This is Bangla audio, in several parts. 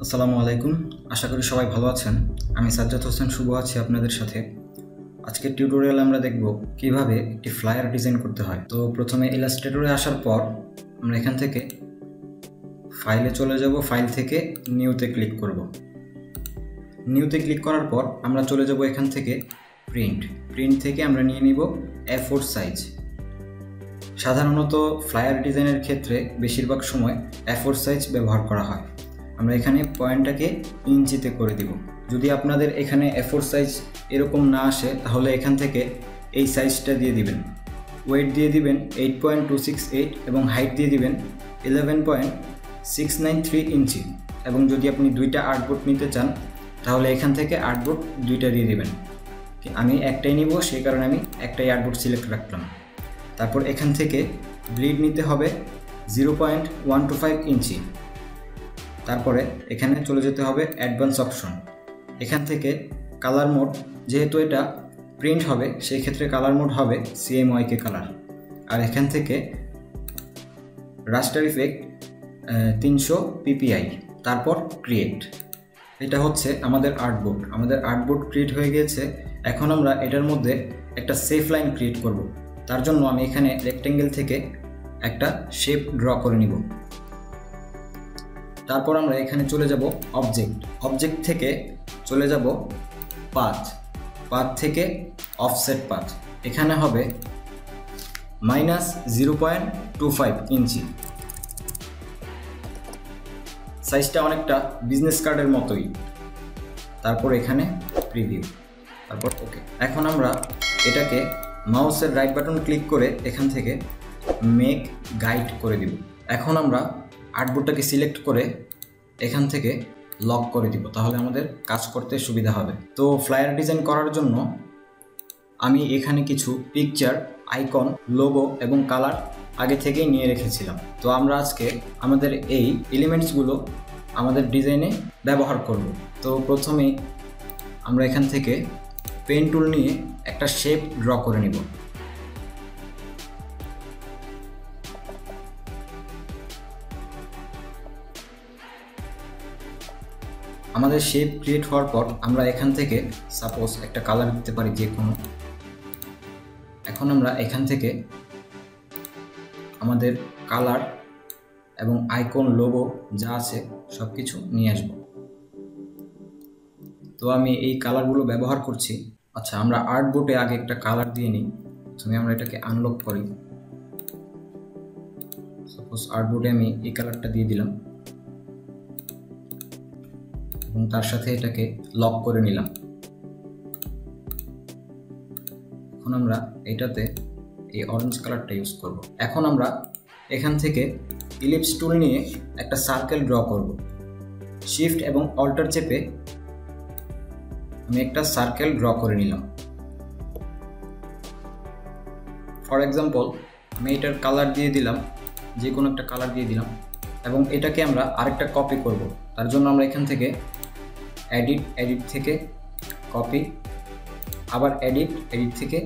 আসসালামু আলাইকুম। আশা করি সবাই ভালো আছেন। আমি সাজ্জাদ হোসেন শুভ আছি আপনাদের সাথে। আজকের টিউটোরিয়ালে আমরা দেখব কিভাবে একটি ফ্লায়ার ডিজাইন করতে হয়। তো প্রথমে ইলাস্ট্রেটরে আসার পর আমরা এখান থেকে ফাইলে চলে যাব। ফাইল থেকে নিউতে ক্লিক করব। নিউতে ক্লিক করার পর আমরা চলে যাব এখান থেকে প্রিন্ট থেকে আমরা নিয়ে নিব A4 সাইজ। সাধারণত ফ্লায়ার ডিজাইনের ক্ষেত্রে বেশিরভাগ সময় A4 সাইজ ব্যবহার করা হয়। আমরা এখানে পয়েন্টটাকে ইঞ্চিতে করে দিব। যদি আপনাদের এখানে A4 সাইজ এরকম না আসে তাহলে এখান থেকে এই সাইজটা দিয়ে দিবেন। ওয়েট দিয়ে দিবেন 8.268 এবং হাইট দিয়ে দিবেন 11.693 ইঞ্চি। এবং যদি আপনি দুইটা আর্টবোর্ড নিতে চান তাহলে এখান থেকে আর্টবোর্ড দুইটা দিয়ে দিবেন। আমি একটাই নিব, সেই কারণে আমি একটাই আর্টবোর্ড সিলেক্ট রাখলাম। তারপর এখান থেকে ব্লিড নিতে হবে 0.125 ইঞ্চি। তারপরে এখানে চলে যেতে হবে অ্যাডভান্স অপশন। এখান থেকে কালার মোড, যেহেতু এটা প্রিন্ট হবে সেই ক্ষেত্রে কালার মোড হবে CMYK কালার। আর এখান থেকে রাস্টার ইফেক্ট 300 PPI। তারপর ক্রিয়েট। এটা হচ্ছে আমাদের আর্টবোর্ড। আমাদের আর্টবোর্ড ক্রিয়েট হয়ে গিয়েছে। এখন আমরা এটার মধ্যে একটা সেফ লাইন ক্রিয়েট করব। তার জন্য আমি এখানে রেক্টেঙ্গেল থেকে একটা শেপ ড্র করে নিব। তারপর আমরা এখানে চলে যাব অবজেক্ট থেকে চলে যাব পাথ থেকে অফসেট পাথ। এখানে হবে -0.25 ইঞ্চি। সাইজটা অনেকটা বিজনেস কার্ডের মতোই। তারপর এখানে প্রিভিউ, তারপর ওকে। এখন আমরা এটাকে মাউসের রাইট বাটন ক্লিক করে এখান থেকে মেক গাইড করে দিব। এখন আমরা আর্টবোর্ডটাকে সিলেক্ট করে এখান থেকে লক করে দিব, তাহলে আমাদের কাজ করতে সুবিধা হবে। তো ফ্লায়ার ডিজাইন করার জন্য আমি এখানে কিছু পিকচার, আইকন, লোগো এবং কালার আগে থেকেই নিয়ে রেখেছিলাম। তো আমরা আজকে আমাদের এই এলিমেন্টসগুলো আমাদের ডিজাইনে ব্যবহার করব। তো প্রথমেই আমরা এখান থেকে পেন টুল নিয়ে একটা শেপ ড্র করে নিব। আমাদের শেপ ক্রিয়েট হওয়ার পর আমরা এখান থেকে সাপোজ একটা কালার দিতে পারি যে কোনো। এখন আমরা এখান থেকে আমাদের কালার এবং আইকন, লোগো যা আছে সব কিছু নিয়ে আসব। তো আমি এই কালারগুলো ব্যবহার করছি। আচ্ছা, আমরা আর্টবোর্ডে আগে একটা কালার দিয়ে নিই। প্রথমে আমরা এটাকে আনলক করি। সাপোজ আর্টবোর্ডে আমি এই কালারটা দিয়ে দিলাম এবং তার সাথে এটাকে লক করে নিলাম। এখন আমরা এটাতে এই অরেঞ্জ কালারটা ইউজ করব। এখন আমরা এখান থেকে ইলিপস টুল নিয়ে একটা সার্কেল ড্র করব। শিফট এবং অল্টার চেপে আমি একটা সার্কেল ড্র করে নিলাম। ফর এক্সাম্পল আমি এটার কালার দিয়ে দিলাম, যে কোনো একটা কালার দিয়ে দিলাম এবং এটাকে আমরা আরেকটা কপি করব। তার জন্য আমরা এখান থেকে এডিট থেকে কপি, আবার এডিট থেকে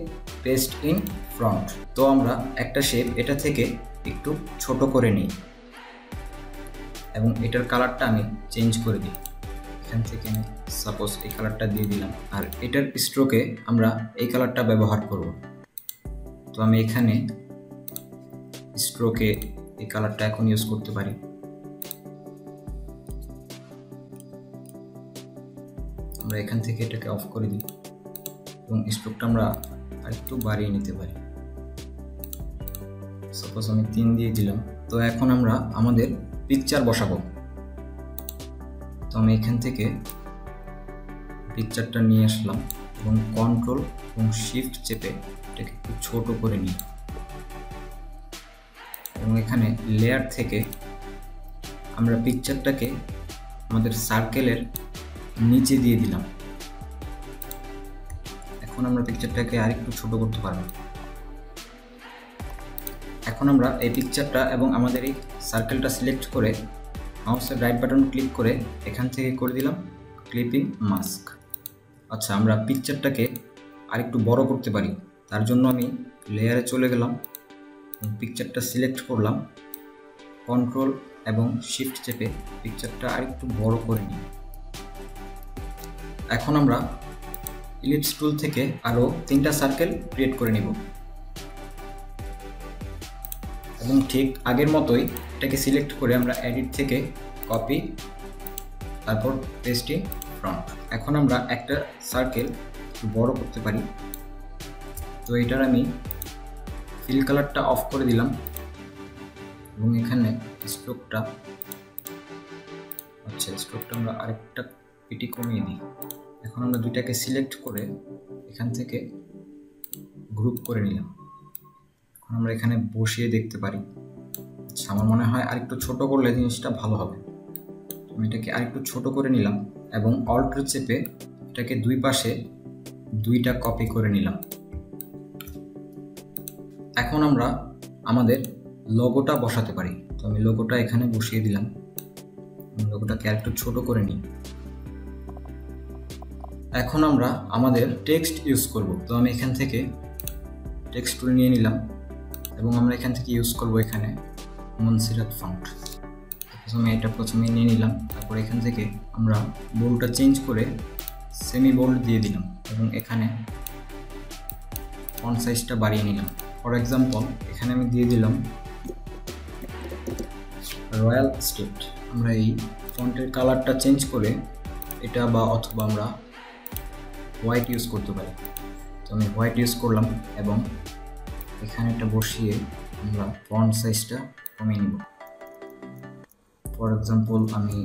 পেস্ট ইন ফ্রন্ট। তো আমরা একটা শেপ এটা থেকে একটু ছোট করে নিই এবং এটার কালারটা আমি চেঞ্জ করে দিই। এখান থেকে আমি সাপোজ এই কালারটা দিয়ে দিলাম আর এটার স্ট্রোকে আমরা এই কালারটা ব্যবহার করব। তো আমি এখানে স্ট্রোকে এই কালারটা এখন ইউজ করতে পারি। আমরা এখান থেকে এটাকে অফ করে দিই এবং স্ট্রোকটা আমরা আরেকটু বাড়িয়ে নিতে পারি। সাপোজ আমি 3 দিয়ে দিলাম। তো এখন আমরা আমাদের পিকচার বসাবো। তো আমি এখান থেকে পিকচারটা নিয়ে আসলাম এবং কন্ট্রোল এবং শিফট চেপে এটাকে একটু ছোট করে নিই এবং এখানে লেয়ার থেকে আমরা পিকচারটাকে আমাদের সার্কেলের নিচে দিয়ে দিলাম। এখন আমরা পিকচারটাকে আরেকটু ছোট করতে পারবো। এখন আমরা এই পিকচারটা এবং আমাদের এই সার্কেলটা সিলেক্ট করে মাউসের রাইট বাটন ক্লিক করে এখান থেকে করে দিলাম ক্লিপিং মাস্ক। আচ্ছা, আমরা পিকচারটাকে আরেকটু বড় করতে পারি। তার জন্য আমি লেয়ারে চলে গেলাম, পিকচারটা সিলেক্ট করলাম, কন্ট্রোল এবং শিফট চেপে পিকচারটা আরেকটু বড় করে নিই। এখন আমরা ইলিপস টুল থেকে আরও 3টা সার্কেল ক্রিয়েট করে নিব এবং ঠিক আগের মতোই এটাকে সিলেক্ট করে আমরা এডিট থেকে কপি, তারপর পেস্টিং ফ্রন্ট। এখন আমরা একটা সার্কেল একটু বড় করতে পারি। তো এটার আমি ফিল কালারটা অফ করে দিলাম এবং এখানে স্ট্রোকটা আমরা আরেকটা পিটি কমিয়ে দিই। এখন আমরা দুইটাকে সিলেক্ট করে এখান থেকে গ্রুপ করে নিলাম। এখন আমরা এখানে বসিয়ে দেখতে পারি। আচ্ছা, আমার মনে হয় আরেকটু ছোট করলে জিনিসটা ভালো হবে। আমি এটাকে আরেকটু ছোট করে নিলাম এবং অল্ট চেপে এটাকে দুই পাশে 2টা কপি করে নিলাম। এখন আমরা আমাদের লোগোটা বসাতে পারি। তো আমি লোগোটা এখানে বসিয়ে দিলাম। লোগোটাকে আরেকটু ছোট করে নিই। এখন আমরা আমাদের টেক্সট ইউজ করব। তো আমি এখান থেকে টেক্সট টুল নিয়ে নিলাম এবং আমরা এখান থেকে ইউজ করব এখানে মনসিরাত ফন্ট। প্রথমে নিয়ে নিলাম। তারপর এখান থেকে আমরা বোল্ডটা চেঞ্জ করে সেমি বোল্ড দিয়ে দিলাম এবং এখানে ফন্ট সাইজটা বাড়িয়ে নিলাম। ফর এক্সাম্পল এখানে আমি দিয়ে দিলাম রয়্যাল স্টেট। আমরা এই ফন্টের কালারটা চেঞ্জ করে এটা অথবা আমরা হোয়াইট ইউজ করতে পারি। তো আমি হোয়াইট ইউজ করলাম এবং এখানে এটা বসিয়ে আমরা ফন্ট সাইজটা কমিয়ে নিব। ফর এক্সাম্পল আমি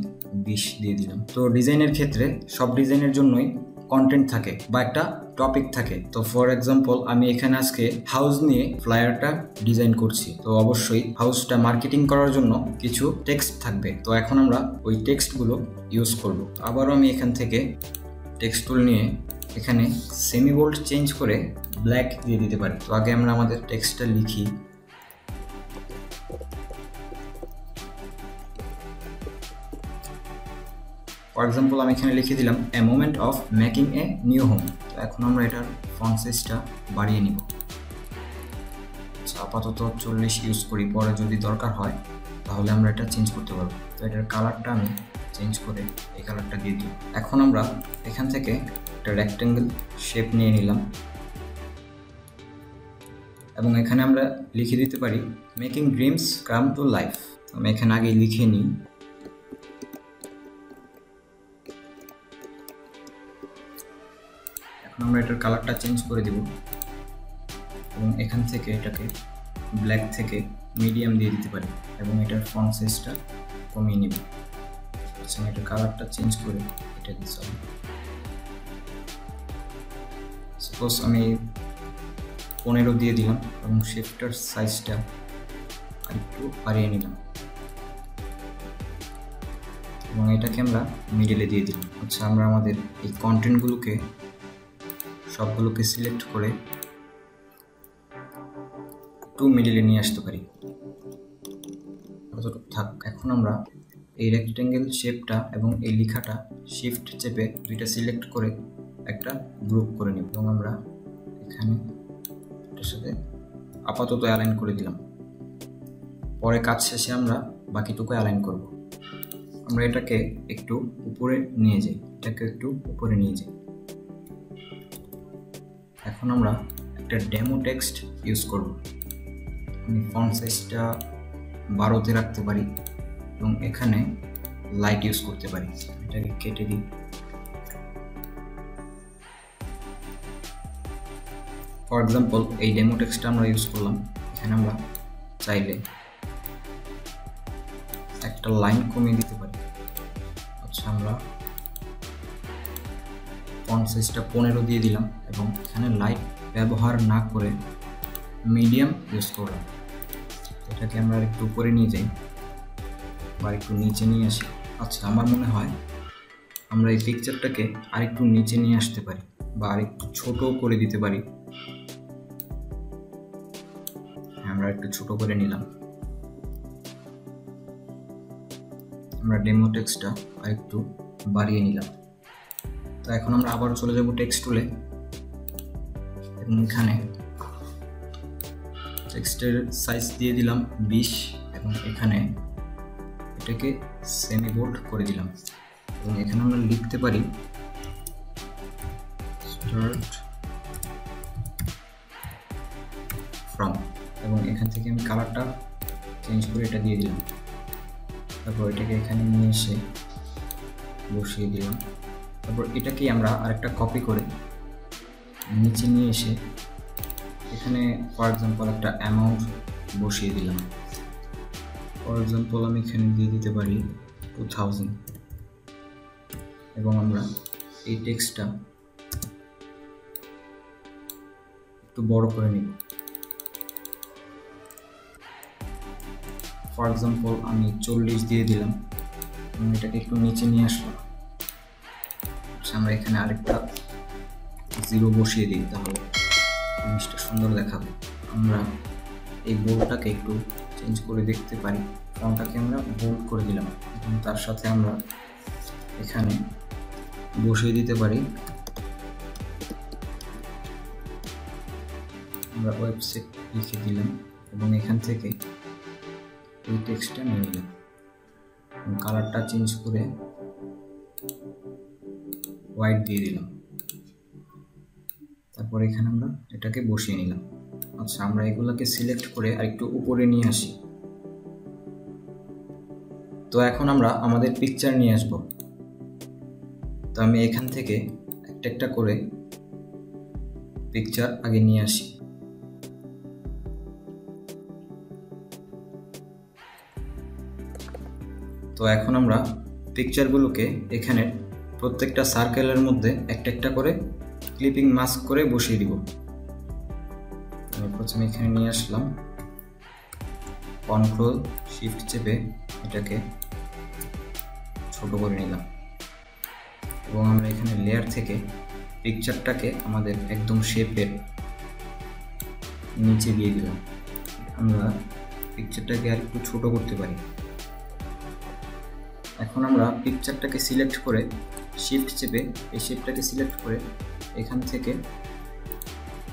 20 দিয়ে দিলাম। তো ডিজাইনের ক্ষেত্রে সব ডিজাইনের জন্যই কন্টেন্ট থাকে বা একটা টপিক থাকে। তো ফর এক্সাম্পল আমি এখানে আজকে হাউস নিয়ে ফ্লায়ারটা ডিজাইন করছি। তো অবশ্যই হাউসটা মার্কেটিং করার জন্য কিছু টেক্সট থাকবে। তো এখন আমরা ওই টেক্সটগুলো ইউজ করব। আবারও আমি এখান থেকে টেক্সট টুল নিয়ে এখানে সেমি বোল্ড চেঞ্জ করে ব্ল্যাক দিয়ে দিতে পারি। তো আগে আমরা আমাদের টেক্সটটা লিখি। ফর এক্সাম্পল আমি এখানে লিখে দিলাম a moment of making a new home. তো এখন আমরা এটার ফন্ট সাইজটা বাড়িয়ে নিব। আপাতত 40 ইউজ করি, পরে যদি দরকার হয় তাহলে আমরা এটা চেঞ্জ করতে পারবো। তো এটার কালারটা আমি চেঞ্জ করে এই কালারটা দিয়ে দিই। এখন আমরা এখান থেকে একটা রেক্ট্যাঙ্গেল শেপ নিয়ে নিলাম এবং এখানে আমরা লিখে দিতে পারি making dreams come to life. আমি এখানে আগে লিখে নিই। এখন আমরা এটার কালারটা চেঞ্জ করে দিব এবং এখান থেকে এটাকে ব্ল্যাক থেকে মিডিয়াম দিয়ে দিতে পারি এবং এটার ফন্ট সাইজটা কমিয়ে নিব। আচ্ছা, আমি এটার কালারটা চেঞ্জ করে এটা দিচ্ছি। সাপোজ আমি 15 দিয়ে দিলাম এবং শিফটার সাইজটা আরেকটু বাড়িয়ে নিলাম এবং এটাকে আমরা মিডলে দিয়ে দিলাম। আচ্ছা, আমরা আমাদের এই কন্টেন্টগুলোকে সবগুলোকে সিলেক্ট করে একটু মিডলে নিয়ে আসতে পারি। থাক। এখন আমরা এই রেক্ট্যাঙ্গেল শেপটা এবং এই লেখাটা শিফট চেপে 2টা সিলেক্ট করে একটা গ্রুপ করে নিব এবং আমরা এখানে এটার সাথে আপাতত অ্যালাইন করে দিলাম। পরে কাজ শেষে আমরা বাকিটুকু অ্যালাইন করব। আমরা এটাকে একটু উপরে নিয়ে যাই। এখন আমরা একটা ডেমো টেক্সট ইউজ করব। আমি ফন্ট সাইজটা 12তে রাখতে পারি এবং এখানে লাইট ইউজ করতে পারি। এটাকে কেটে দিই। ফর এক্সাম্পল এই ডেমো টেক্সটটা আমরা ইউজ করলাম। এখানে আমরা চাইলে একটা লাইন কমিয়ে দিতে পারি। আচ্ছা, আমরা ফন্ট সাইজটা 15 দিয়ে দিলাম এবং এখানে লাইট ব্যবহার না করে মিডিয়াম ইউজ করলাম। এটাকে আমরা একটু উপরে নিয়ে যাই বা একটু নিচে নিয়ে আসি। আচ্ছা, আমার মনে হয় আমরা এই পিকচারটাকে আরেকটু নিচে নিয়ে আসতে পারি বা আরেকটু ছোট করে দিতে পারি। আমরা একটু ছোট করে নিলাম। আমরা ডেমো টেক্সটটা আরেকটু বাড়িয়ে নিলাম। তো এখন আমরা আবার চলে যাব টেক্সট টুলে এবং এখানে টেক্সটের সাইজ দিয়ে দিলাম 20 এবং এখানে এটাকে সেমি বোল্ড করে দিলাম এবং এখানে আমরা লিখতে পারি স্টার্ট ফ্রম, এবং এখান থেকে আমি কালারটা চেঞ্জ করে এটা দিয়ে দিলাম। তারপর এটাকে এখানে নিয়ে এসে বসিয়ে দিলাম। তারপর এটাকে আমরা আরেকটা কপি করে নিচে নিয়ে এসে এখানে ফর এক্সাম্পল একটা অ্যামাউন্ট বসিয়ে দিলাম। ফর এক্সাম্পল আমি এখানে দিয়ে দিতে পারি 2000, এবং আমরা এই টেক্সটটা একটু বড় করে নিব। ফর এক্সাম্পল আমি 40 দিয়ে দিলাম এবং এটাকে একটু নিচে নিয়ে আসলাম। আমরা এখানে আরেকটা 0 বসিয়ে দিই, তাহলে জিনিসটা সুন্দর দেখাবে। আমরা এই বোল্ডটাকে একটু চেঞ্জ করে দেখতে পারি। ফন্টটাকে আমরা বোল্ড করে দিলাম এবং তার সাথে আমরা এখানে বসিয়ে দিতে পারি আমরা ওয়েবসাইট লিখে দিলাম এবং এখান থেকে এই টেক্সটটা নিয়ে নিলাম। কালারটা চেঞ্জ করে হোয়াইট দিয়ে দিলাম। তারপর এখানে আমরা এটাকে বসিয়ে নিলাম। আচ্ছা, আমরা এগুলোকে সিলেক্ট করে আরেকটু উপরে নিয়ে আসি। তো এখন আমরা আমাদের পিকচার নিয়ে আসব। তো আমি এখান থেকে একটা একটা করে পিকচার আগে নিয়ে আসি। তো এখন আমরা পিকচারগুলোকে এখানে প্রত্যেকটা সার্কেলের মধ্যে একটা একটা করে ক্লিপিং মাস্ক করে বসিয়ে দিব। আমি প্রথমে এখানে নিয়ে আসলাম, কন্ট্রোল শিফট চেপে এটাকে ছোট করে নিলাম এবং আমরা এখানে লেয়ার থেকে পিকচারটাকে আমাদের একদম শেপের নিচে দিয়ে দিলাম। আমরা পিকচারটাকে আর একটু ছোট করতে পারি। এখন আমরা পিকচারটাকে সিলেক্ট করে শিফট চেপে এই শেপটাকে সিলেক্ট করে এখান থেকে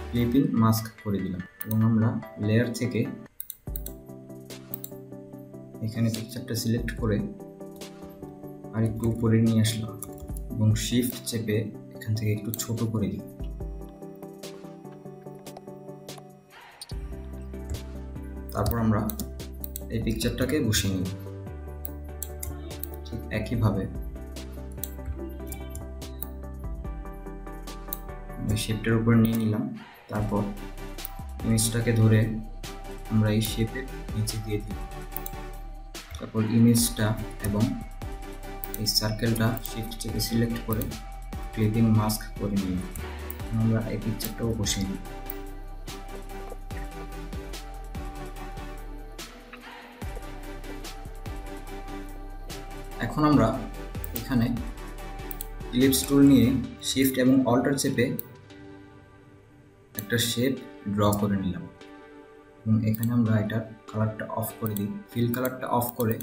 ক্লিপিং মাস্ক করে দিলাম এবং আমরা লেয়ার থেকে এখানে পিকচারটা সিলেক্ট করে আর একটু উপরে নিয়ে আসলাম এবং শিফট চেপে এখান থেকে একটু ছোট করে দিই। তারপর আমরা এই পিকচারটাকে বসিয়ে নিই। ঠিক একইভাবে শেপটার উপর নিয়ে নিলাম। তারপর ইমেজটাকে ধরে আমরা এই শেপের নিচে দিয়ে দিই। তারপর ইমেজটা এবং এই সার্কেলটা শিফট চেপে সিলেক্ট করে ক্লিপিং মাস্ক করে নিই। আমরা এই পিকচারটাও বসিয়ে নিই। এখন আমরা এখানে ইলিপস টুল নিয়ে শিফট এবং অল্টার চেপে একটা শেপ ড্র করে নিলাম এবং এখানে আমরা এটার কালারটা অফ করে দিই। ফিল কালারটা অফ করে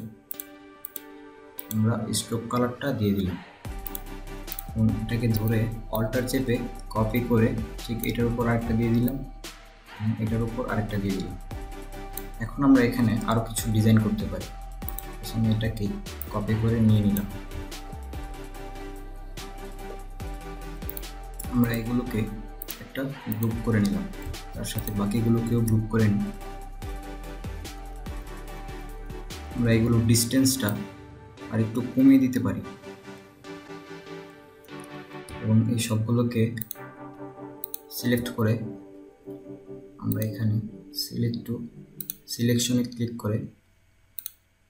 আমরা স্ট্রোক কালারটা দিয়ে দিলাম এবং এটাকে ধরে অল্টার চেপে কপি করে ঠিক এটার উপর আরেকটা দিয়ে দিলাম এবং এটার উপর আরেকটা দিয়ে দিলাম। এখন আমরা এখানে আরও কিছু ডিজাইন করতে পারি। আমি এটাকে কপি করে নিয়ে নিলাম। আমরা এগুলোকে একটা গ্রুপ করে নিলাম, তার সাথে বাকিগুলোকেও গ্রুপ করে নিই। আমরা এগুলোর ডিস্টেন্সটা আর একটু কমিয়ে দিতে পারি এবং এই সবগুলোকে সিলেক্ট করে আমরা এখানে সিলেকশনে ক্লিক করে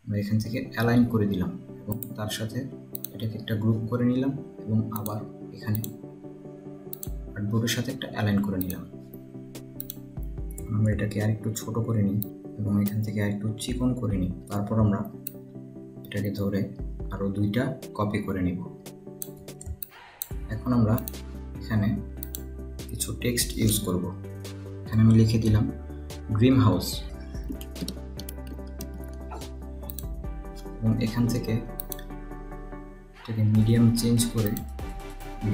আমরা এখান থেকে অ্যালাইন করে দিলাম এবং তার সাথে এটাকে একটা গ্রুপ করে নিলাম এবং আবার এখানে আর্টবোর্ডের সাথে একটা অ্যালাইন করে নিলাম। আমরা এটাকে আরেকটু ছোট করে নিই এবং এখান থেকে আরেকটু চিকন করে নিই। তারপর আমরা এটাকে ধরে আরও দুইটা কপি করে নিব। এখন আমরা এখানে কিছু টেক্সট ইউজ করব। এখানে আমি লিখে দিলাম ড্রিম হাউস এবং এখান থেকে এটাকে মিডিয়াম চেঞ্জ করে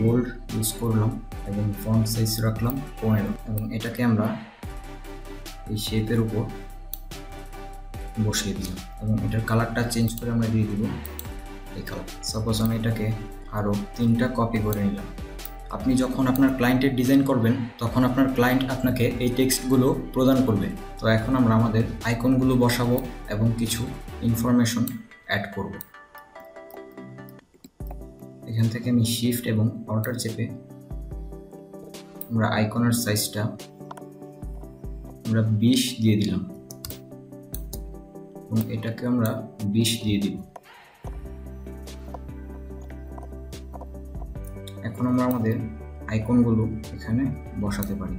বোল্ড ইউজ করলাম এবং ফন্ট সাইজ রাখলাম 15 এবং এটাকে আমরা এই শেপের উপর বসিয়ে দিলাম এবং এটার কালারটা চেঞ্জ করে আমরা দিয়ে দিব এই কালার। সাপোজ আমি এটাকে আরও 3টা কপি করে নিলাম। আপনি যখন আপনার ক্লায়েন্টের ডিজাইন করবেন তখন আপনার ক্লায়েন্ট আপনাকে এই টেক্সটগুলো প্রদান করবে। তো এখন আমরা আমাদের আইকনগুলো বসাবো এবং কিছু ইনফরমেশন অ্যাড করব। এখান থেকে আমি শিফট এবং অল্টার চেপে আমরা আইকনের সাইজটা আমরা 20 দিয়ে দিলাম এবং এটাকে আমরা 20 দিয়ে দিব। এখন আমরা আমাদের আইকনগুলো এখানে বসাতে পারি।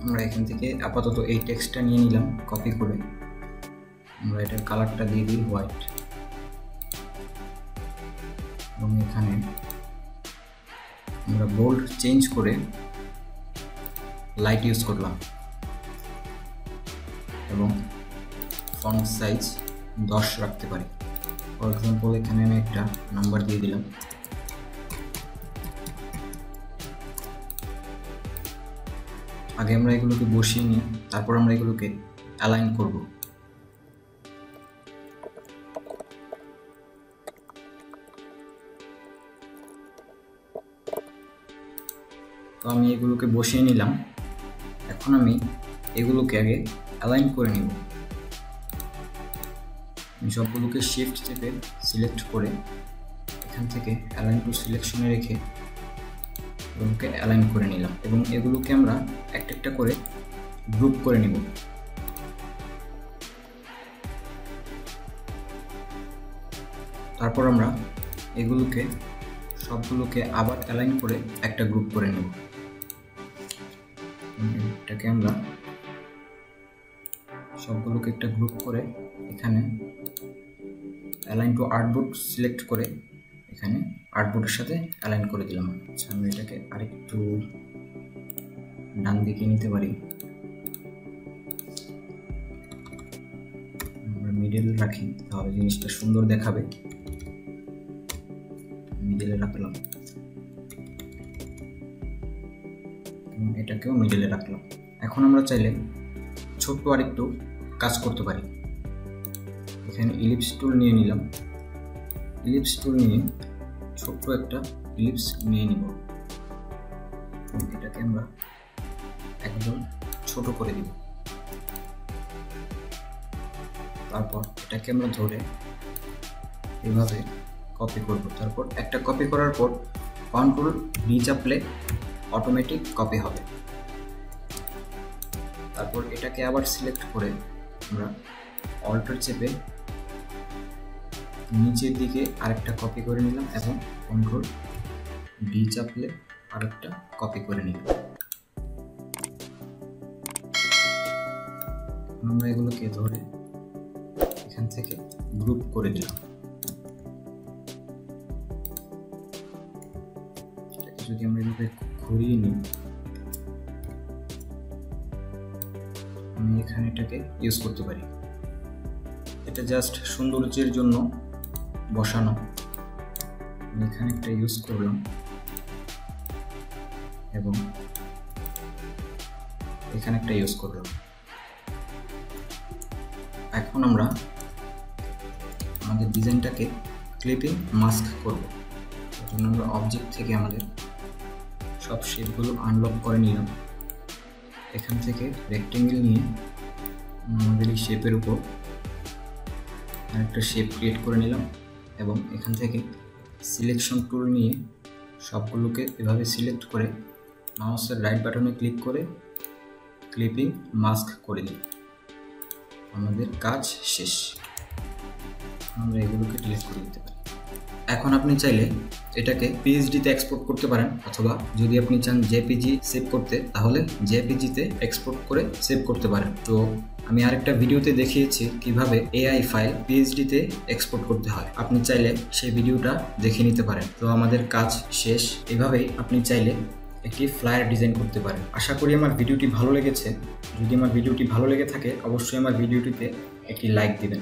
আমরা এখান থেকে আপাতত এই টেক্সটটা নিয়ে নিলাম কপি করে, আমরা এটার কালারটা দিয়ে দিই হোয়াইট এবং এখানে আমরা বোল্ড চেঞ্জ করে লাইট ইউজ করলাম এবং ফন্ট সাইজ 10 রাখতে পারি। ফর এক্সাম্পল এখানে আমি একটা নাম্বার দিয়ে দিলাম। আগে আমরা এগুলোকে বসিয়ে নিই, তারপর আমরা এগুলোকে অ্যালাইন করব। তো আমি এগুলোকে বসিয়ে নিলাম। এখন আমি এগুলোকে আগে অ্যালাইন করে নিব। আমি সবগুলোকে শিফট চেপে সিলেক্ট করে এখান থেকে অ্যালাইন টু সিলেকশনে রেখে এগুলোকে অ্যালাইন করে নিলাম এবং এগুলোকে আমরা একটা একটা করে গ্রুপ করে নিব। তারপর আমরা এগুলোকে সবগুলোকে আবার অ্যালাইন করে একটা গ্রুপ করে নেব। এটাকে আমরা সবগুলোকে একটা গ্রুপ করে এখানে অ্যালাইন টু আর্টবোর্ড সিলেক্ট করে এখানে আর্টবোর্ডের সাথে অ্যালাইন করে দিলাম। আচ্ছা, আমি এটাকে আরেকটু ডান দিকে নিতে পারি। আমরা মিডল রাখি, তাহলে জিনিসটা সুন্দর দেখাবে। মিডলে রাখলাম, এটাকেও মিডলে রাখলাম। এখন আমরা চাইলে ছোট্ট আরেকটু কাজ করতে পারি। এখানে ইলিপস টুল নিয়ে নিলাম। ইলিপস টুল নিয়ে ছোট্ট একটা ইলিপস নিয়ে নিব। এটাকে আমরা একদম ছোট করে দিব। তারপর এটাকে আমরা ধরে এভাবে কপি করব। তারপর একটা কপি করার পর কন্ট্রোল ডি চাপলে অটোমেটিক কপি হবে। তারপর এটাকে আবার সিলেক্ট করে আমরা অল্টার চেপে নিচের দিকে আরেকটা কপি করে নিলাম এবং কন্ট্রোল ডি চাপলে আরেকটা কপি করে নিলাম। আমরা এগুলোকে ধরে এখান থেকে গ্রুপ করে দিলাম। যদি আমরা এগুলোকে ঘুরিয়ে নিই, আমি এখানে এটাকে ইউজ করতে পারি। এটা জাস্ট সৌন্দর্যের জন্য বসানো। আমি এখানে একটা ইউজ করলাম এবং এখানে একটা ইউজ করলাম। এখন আমরা আমাদের ডিজাইনটাকে ক্লিপিং মাস্ক করব। এর জন্য আমরা অবজেক্ট থেকে আমাদের সব শেপগুলো আনলক করে নিলাম। এখান থেকে রেক্টেঙ্গেল নিয়ে আমাদের এই শেপের উপর আরেকটা শেপ ক্রিয়েট করে নিলাম এবং এখান থেকে সিলেকশন টুল নিয়ে সবগুলোকে এভাবে সিলেক্ট করে মাউসের রাইট বাটনে ক্লিক করে ক্লিপিং মাস্ক করে দিই। আমাদের কাজ শেষ। আমরা এগুলোকে ডিলিট করে দিতে পারি। এখন আপনি চাইলে এটাকে পিএসডিতে এক্সপোর্ট করতে পারেন, অথবা যদি আপনি চান জেপিজি সেভ করতে তাহলে জেপিজিতে এক্সপোর্ট করে সেভ করতে পারেন। তো আমি আরেকটা ভিডিওতে দেখিয়েছি কিভাবে এআই ফাইল পিএসডিতে এক্সপোর্ট করতে হয়। আপনি চাইলে সেই ভিডিওটা দেখে নিতে পারেন। তো আমাদের কাজ শেষ। এভাবেই আপনি চাইলে একটি ফ্লায়ার ডিজাইন করতে পারেন। আশা করি আমার ভিডিওটি ভালো লেগেছে। যদি আমার ভিডিওটি ভালো লেগে থাকে অবশ্যই আমার ভিডিওটিতে একটি লাইক দিবেন।